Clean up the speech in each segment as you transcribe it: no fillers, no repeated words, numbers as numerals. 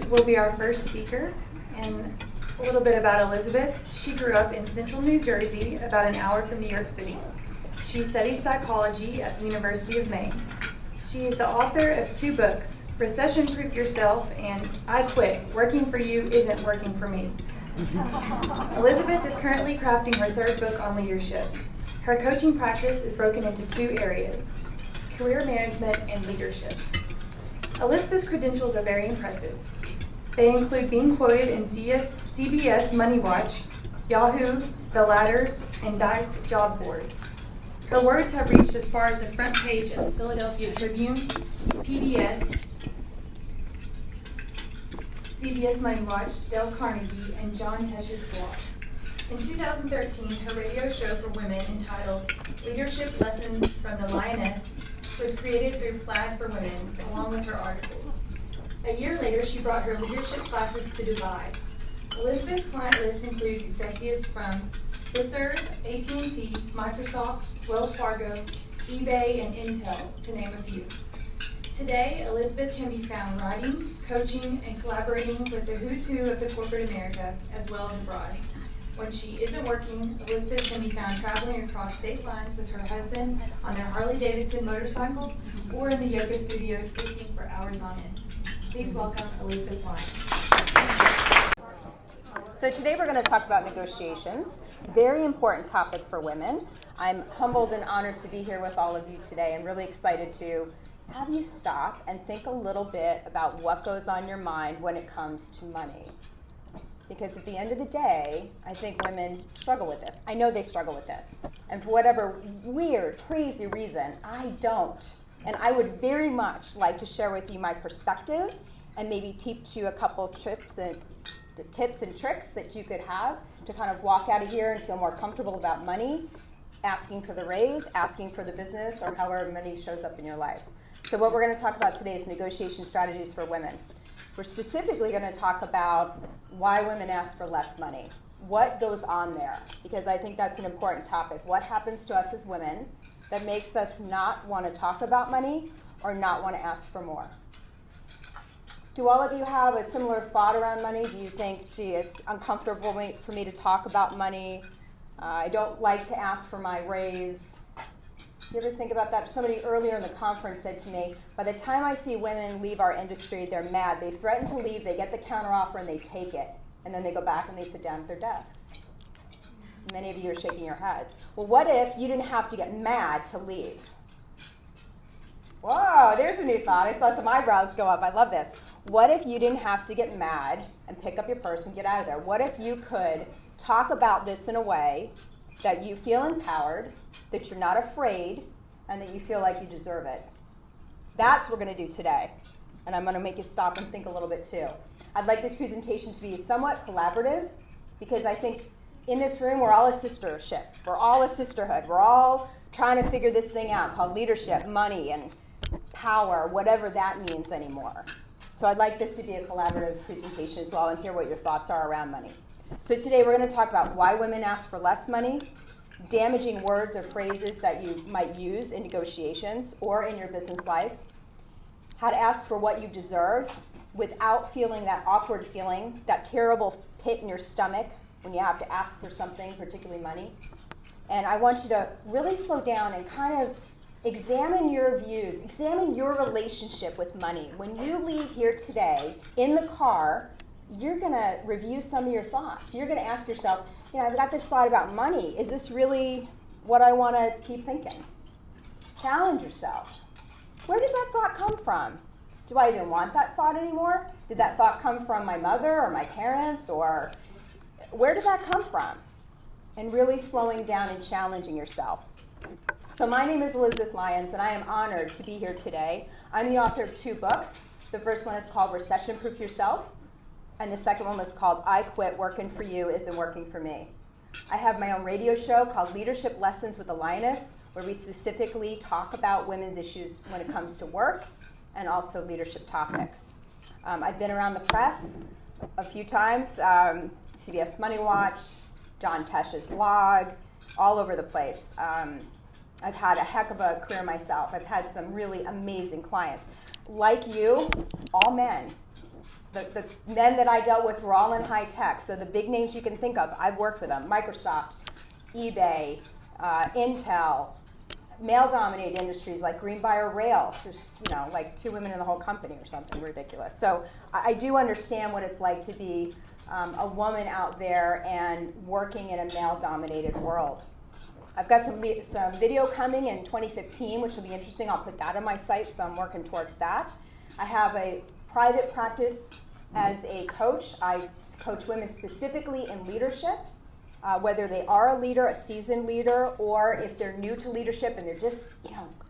will be our first speaker. And a little bit about Elizabeth. She grew up in central New Jersey, about an hour from New York City. She studied psychology at the University of Maine. She is the author of 2 books, Recession Proof Yourself and I Quit, Working for You Isn't Working for Me. Elizabeth is currently crafting her 3rd book on leadership. Her coaching practice is broken into 2 areas, career management and leadership. Elizabeth's credentials are very impressive. They include being quoted in CBS Money Watch, Yahoo, The Ladders, and Dice job boards. Her words have reached as far as the front page of the Philadelphia Tribune, PBS, CBS Money Watch, Dale Carnegie, and John Tesh's blog. In 2013, her radio show for women entitled Leadership Lessons from the Lioness was created through Plaid for Women, along with her articles. A year later, she brought her leadership classes to Dubai. Elizabeth's client list includes executives from Fiserv, AT&T, Microsoft, Wells Fargo, eBay, and Intel, to name a few. Today, Elizabeth can be found writing, coaching, and collaborating with the who's who of the corporate America, as well as abroad. When she isn't working, Elizabeth can be found traveling across state lines with her husband on their Harley-Davidson motorcycle or in the yoga studio feasting for hours on end. Please welcome Elizabeth Lyons. So today we're going to talk about negotiations, very important topic for women. I'm humbled and honored to be here with all of you today and really excited to have you stop and think a little bit about what goes on your mind when it comes to money. Because at the end of the day, I think women struggle with this. I know they struggle with this. And for whatever weird, crazy reason, I don't. And I would very much like to share with you my perspective and maybe teach you a couple tips and tricks that you could have to kind of walk out of here and feel more comfortable about money, asking for the raise, asking for the business, or however money shows up in your life. So what we're going to talk about today is negotiation strategies for women. We're specifically going to talk about why women ask for less money. What goes on there? Because I think that's an important topic. What happens to us as women that makes us not want to talk about money or not want to ask for more? Do all of you have a similar thought around money? Do you think, gee, it's uncomfortable for me to talk about money? I don't like to ask for my raise. You ever think about that? Somebody earlier in the conference said to me, by the time I see women leave our industry, they're mad. They threaten to leave, they get the counteroffer, and they take it. And then they go back and they sit down at their desks. Many of you are shaking your heads. Well, what if you didn't have to get mad to leave? Whoa, there's a new thought. I saw some eyebrows go up. I love this. What if you didn't have to get mad and pick up your purse and get out of there? What if you could talk about this in a way that you feel empowered, that you're not afraid, and that you feel like you deserve it? That's what we're going to do today. And I'm going to make you stop and think a little bit too. I'd like this presentation to be somewhat collaborative because I think in this room we're all a sistership. We're all a sisterhood. We're all trying to figure this thing out called leadership, money, and power, whatever that means anymore. So I'd like this to be a collaborative presentation as well and hear what your thoughts are around money. So today we're going to talk about why women ask for less money, damaging words or phrases that you might use in negotiations or in your business life, how to ask for what you deserve without feeling that awkward feeling, that terrible pit in your stomach when you have to ask for something, particularly money. And I want you to really slow down and kind of examine your views, examine your relationship with money. When you leave here today in the car, you're going to review some of your thoughts. You're going to ask yourself, I've got this thought about money. Is this really what I want to keep thinking? Challenge yourself. Where did that thought come from? Do I even want that thought anymore? Did that thought come from my mother or my parents? Or where did that come from? And really slowing down and challenging yourself. So my name is Elizabeth Lyons, and I am honored to be here today. I'm the author of 2 books. The first one is called Recession Proof Yourself, and the second one was called I Quit, Working for You Isn't Working for Me. I have my own radio show called Leadership Lessons with the Lioness, where we specifically talk about women's issues when it comes to work and also leadership topics. I've been around the press a few times, CBS Money Watch, John Tesh's blog, all over the place. I've had a heck of a career myself. I've had some really amazing clients. Like you, all men. The men that I dealt with were all in high tech. So the big names you can think of, I've worked with them. Microsoft, eBay, Intel, male-dominated industries like Greenbrier Rails. There's, like 2 women in the whole company or something ridiculous. So I do understand what it's like to be a woman out there and working in a male-dominated world. I've got some video coming in 2015, which will be interesting. I'll put that on my site, so I'm working towards that. I have a private practice as a coach. I coach women specifically in leadership, whether they are a leader, a seasoned leader, or if they're new to leadership and they're just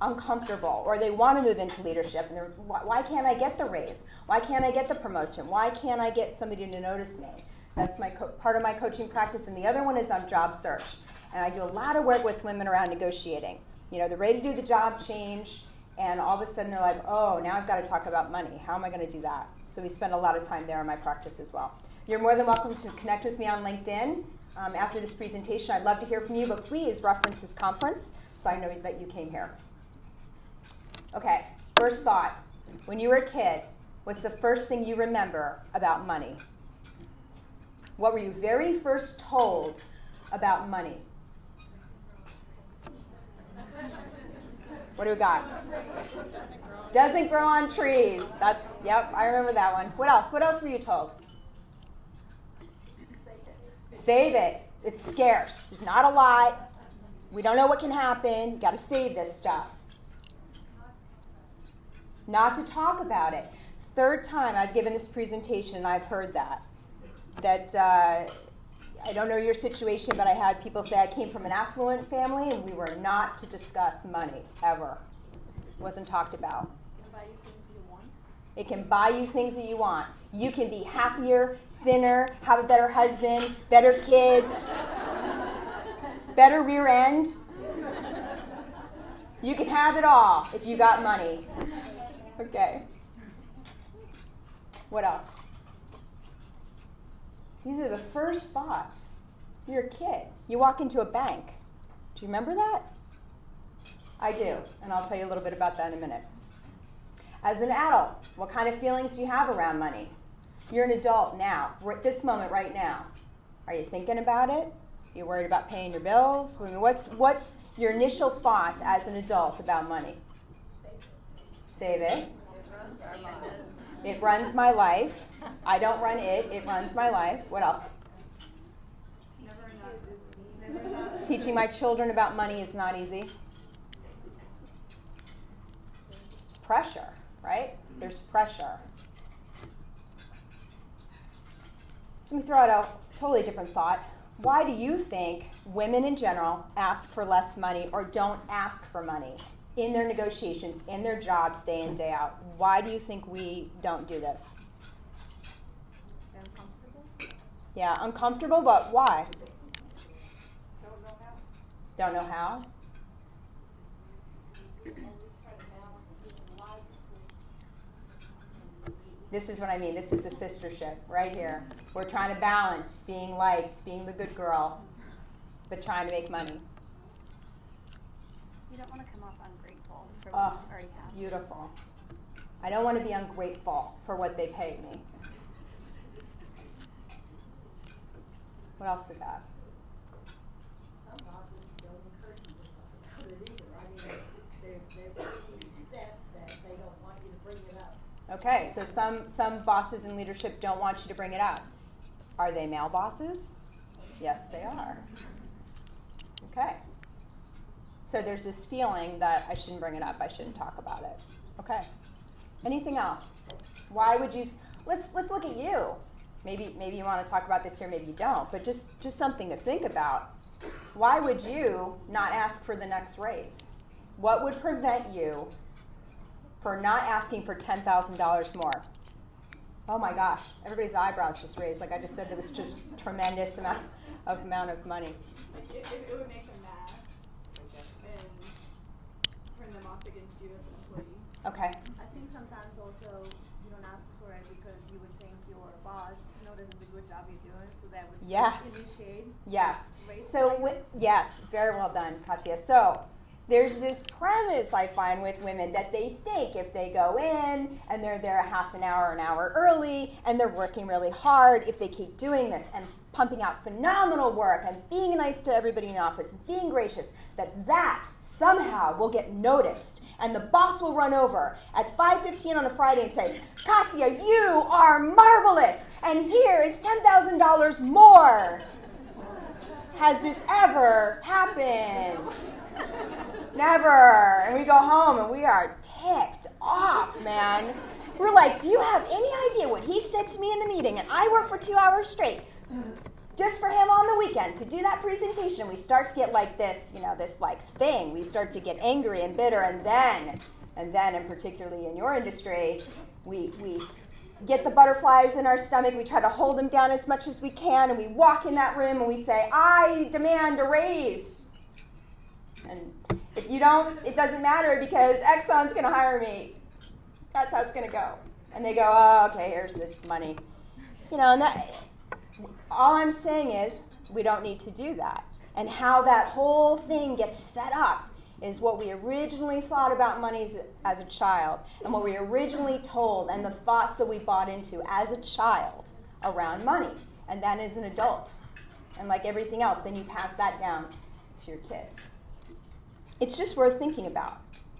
uncomfortable, or they want to move into leadership and they're, why can't I get the raise? Why can't I get the promotion? Why can't I get somebody to notice me? That's my part of my coaching practice, and the other one is on job search. And I do a lot of work with women around negotiating. They're ready to do the job change, and all of a sudden they're like, oh, now I've got to talk about money. How am I going to do that? So we spend a lot of time there in my practice as well. You're more than welcome to connect with me on LinkedIn. After this presentation, I'd love to hear from you, but please reference this conference so I know that you came here. Okay, first thought. When you were a kid, what's the first thing you remember about money? What were you very first told about money? What do we got? Doesn't grow on trees. Yep, I remember that one. What else? What else were you told? Save it. It's scarce. There's not a lot. We don't know what can happen. You got to save this stuff. Not to talk about it. Third time I've given this presentation and I've heard that. I don't know your situation, but I had people say I came from an affluent family and we were not to discuss money, ever. It wasn't talked about. It can buy you things that you want. You can be happier, thinner, have a better husband, better kids, better rear end. You can have it all if you got money. Okay. What else? These are the first thoughts. You're a kid. You walk into a bank. Do you remember that? I do, and I'll tell you a little bit about that in a minute. As an adult, what kind of feelings do you have around money? You're an adult now, at this moment right now. Are you thinking about it? Are you worried about paying your bills? I mean, what's your initial thought as an adult about money? Save it. It runs my life. I don't run it. It runs my life. What else? Teaching my children about money is not easy. There's pressure, right? There's pressure. So let me throw out a totally different thought. Why do you think women in general ask for less money or don't ask for money in their negotiations, in their jobs, day in, day out? Why do you think we don't do this? Uncomfortable? Yeah, uncomfortable, but why? Don't know how. Don't know how? This is what I mean. This is the sistership right here. We're trying to balance being liked, being the good girl, but trying to make money. You don't want to come off ungrateful for what you already have. Beautiful. I don't want to be ungrateful for what they paid me. What else we got? Some bosses don't encourage you to put it either. I mean, they're pretty set that they don't want you to bring it up. Okay, so some bosses in leadership don't want you to bring it up. Are they male bosses? Yes, they are. Okay. So there's this feeling that I shouldn't bring it up, I shouldn't talk about it. Okay. Anything else? Why would you? Let's look at you. Maybe you want to talk about this here, maybe you don't, but just something to think about. Why would you not ask for the next raise? What would prevent you for not asking for $10,000 more? Oh my gosh, everybody's eyebrows just raised. Like I just said, there was just tremendous amount of money. It would make them mad and turn them off against you as an employee. Okay. I think sometimes also you don't ask for it because you would think your boss notices a good job you're doing, so that would Yes. initiate. Yes. Raise So the yes, very well done, Katya. So there's this premise I find with women that they think if they go in and they're there a half an hour early and they're working really hard, if they keep doing this and pumping out phenomenal work and being nice to everybody in the office and being gracious, that somehow will get noticed and the boss will run over at 5:15 on a Friday and say, Katya, you are marvelous and here is $10,000 more. Has this ever happened? Never. And we go home and we are ticked off, man. We're like, do you have any idea what he said to me in the meeting? And I worked for 2 hours straight just for him on the weekend to do that presentation. We start to get like this, this like thing. We start to get angry and bitter, and then, and particularly in your industry, we get the butterflies in our stomach. We try to hold them down as much as we can, and we walk in that room and we say, I demand a raise. And if you don't, it doesn't matter because Exxon's going to hire me. That's how it's going to go. And they go, oh, okay, here's the money. And that, all I'm saying is we don't need to do that. And how that whole thing gets set up is what we originally thought about money as a child and what we originally told and the thoughts that we bought into as a child around money. And then as an adult. And like everything else, then you pass that down to your kids. It's just worth thinking about.